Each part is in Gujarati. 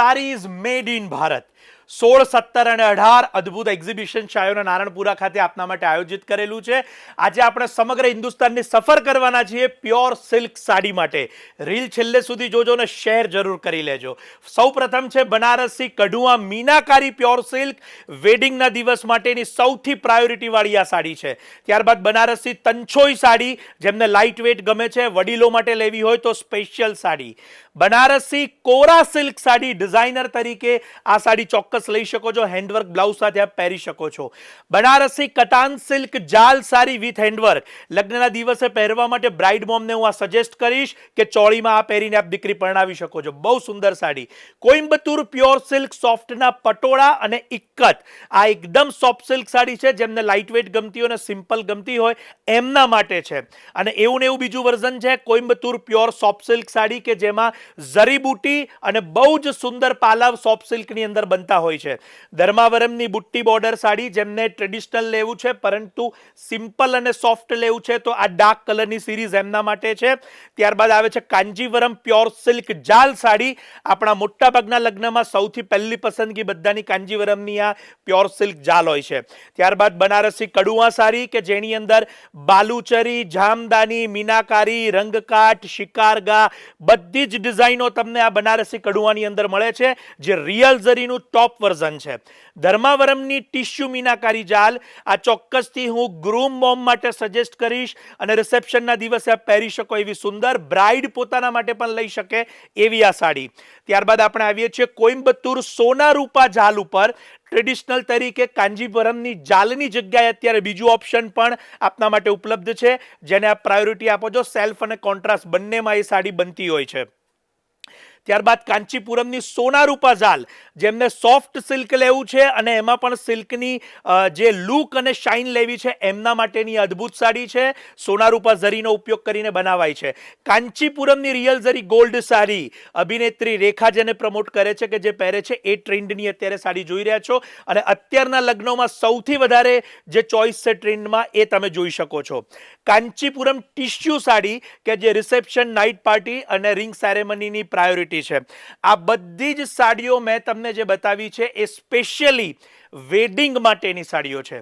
સારીઝ મેડ ઇન ભારત 16, 17 અને 18 અદ્ભુત એક્ઝિબિશન શાયોના નારણપુરા ખાતે આપના માટે આયોજિત કરેલું છે। આજે આપણે સમગ્ર હિન્દુસ્તાનની સફર કરવાના છીએ પ્યોર સિલ્ક સાડી માટે। રીલ છેલ્લે સુધી જોજો ને શેર જરૂર કરી લેજો। સૌપ્રથમ છે બનારસી કઢુઆ મીનાકારી પ્યોર સિલ્ક વેડિંગના દિવસ માટેની સૌથી પ્રાયોરિટી વાળી આ સાડી છે। ત્યારબાદ બનારસી તંછોઈ સાડી, જેમને લાઇટ વેટ ગમે છે, વડીલો માટે લેવી હોય તો સ્પેશિયલ સાડી। બનારસી કોરા સિલ્ક સાડી ડિઝાઇનર તરીકે આ સાડી ચોક્કસ લઈ શકો છો, હેન્ડવર્ક બ્લાઉઝ સાથે આપ પહેરી શકો છો। બનારસી કટાન સિલ્ક જાલ સાડી વિથ હેન્ડવર્ક લગ્નના દિવસે પહેરવા માટે બ્રાઇડ મોમને હું આ સજેસ્ટ કરીશ કે ચોળીમાં આ પહેરીને આપ દીકરી પરણાવી શકો છો। બહુ સુંદર સાડી। કોઇમ્બતુર પ્યોર સિલ્ક સોફ્ટના પટોળા અને ઇક્કત, આ એકદમ સોફ્ટ સિલ્ક સાડી છે, જેમને લાઇટ વેટ ગમતી હોય અને સિમ્પલ ગમતી હોય એમના માટે છે। અને એવું ને એવું બીજું વર્ઝન છે Coimbatore pure soft silk sari કે જેમાં ઝરી બુટી અને બહુ જ સુંદર પાલવ સોફ્ટ સિલ્કની અંદર બનતા હોય છે। ધર્માવરમની બુટ્ટી બોર્ડર સાડી, જેમને ટ્રેડિશનલ લેવું છે પરંતુ સિમ્પલ અને સોફ્ટ લેવું છે તો આ ડાર્ક કલરની સિરીઝ એમના માટે છે। ત્યારબાદ આવે છે કાંજીવરમ પ્યોર સિલ્ક જાલ સાડી। આપણા મોટા ભાગના લગ્નમાં સૌથી પહેલી પસંદગી બધાની કાંજીવરમની આ પ્યોર સિલ્ક જાલ હોય છે। ત્યારબાદ બનારસી કડુઆ સાડી કે જેની અંદર બાલુચરી, જામદાની, મીનાકારી, રંગકાટ, શિકારગા બધી જ ડિઝાઇનો તમને આ બનારસી કડુઆની અંદર મળે છે, જે રિયલ ઝરીનું ટોપ વર્ઝન છે। ધર્માવરમની ટિશ્યુ મીનાકારી જાલ, આ ચોક્કસથી હું ગ્રૂમ મોમ માટે સજેસ્ટ કરીશ અને રિસેપ્શનના દિવસે આપ પહેરી શકો એવી સુંદર, બ્રાઇડ પોતાના માટે પણ લઈ શકે એવી આ સાડી। ત્યારબાદ આપણે આવીએ છીએ કોઇમ્બતુર સોના રૂપા જાલ ઉપર। ટ્રેડિશનલ તરીકે કાંજીવરમની જાલની જગ્યાએ અત્યારે બીજું ઓપ્શન પણ આપના માટે ઉપલબ્ધ છે, જેને આપ પ્રાયોરિટી આપો છો। સેલ્ફ અને કોન્ટ્રાસ્ટ બંનેમાં એ સાડી બનતી હોય છે। ત્યારબાદ કાંચીપુરમની સોના રૂપા જાલ, જેમને સોફ્ટ સિલ્ક લેવું છે અને એમાં પણ સિલ્કની જે લુક અને શાઇન લેવી છે એમના માટેની અદ્ભુત સાડી છે। સોના રૂપા ઝરીનો ઉપયોગ કરીને બનાવાય છે। કાંચીપુરમની રિયલ ઝરી ગોલ્ડ સાડી, અભિનેત્રી રેખા જેને પ્રમોટ કરે છે કે જે પહેરે છે એ ટ્રેન્ડની અત્યારે સાડી જોઈ રહ્યા છો અને અત્યારના લગ્નોમાં સૌથી વધારે જે ચોઇસ છે ટ્રેન્ડમાં એ તમે જોઈ શકો છો। કાંચીપુરમ ટિશ્યુ સાડી કે જે રિસેપ્શન, નાઇટ પાર્ટી અને રિંગ સેરેમનીની પ્રાયોરિટી છે। આ બધી જ સાડીઓ મેં તમને જે બતાવી છે એ સ્પેશિયલી વેડિંગ માટેની સાડીઓ છે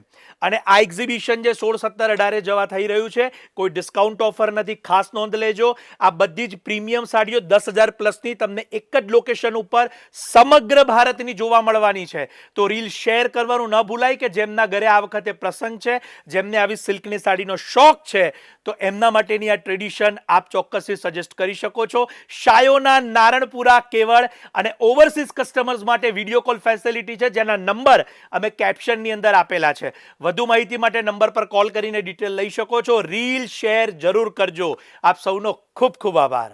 અને આ એક્ઝિબિશન જે 16, 17, 18 જવા થઈ રહ્યું છે, કોઈ ડિસ્કાઉન્ટ ઓફર નથી, ખાસ નોંધ લેજો। આ બધી જ પ્રીમિયમ સાડીઓ 10,000 પ્લસની તમને એક જ લોકેશન ઉપર સમગ્ર ભારતની જોવા મળવાની છે। તો રીલ શેર કરવાનું ન ભૂલાય કે જેમના ઘરે આ વખતે પ્રસંગ છે, જેમને આવી સિલ્કની સાડીનો શોખ છે, તો એમના માટેની આ ટ્રેડિશન આપ ચોક્કસથી સજેસ્ટ કરી શકો છો। શાયોના નારણપુરા કેવળ અને ઓવરસીઝ કસ્ટમર્સ માટે વિડીયો કોલ ફેસિલિટી છે, જેના નંબર અમે કેપ્શનની અંદર આપેલા છે। વધુ માહિતી માટે નંબર પર કોલ કરીને ડિટેલ લઈ શકો છો। રીલ શેર જરૂર કરજો। આપ સૌનો ખૂબ ખૂબ આભાર।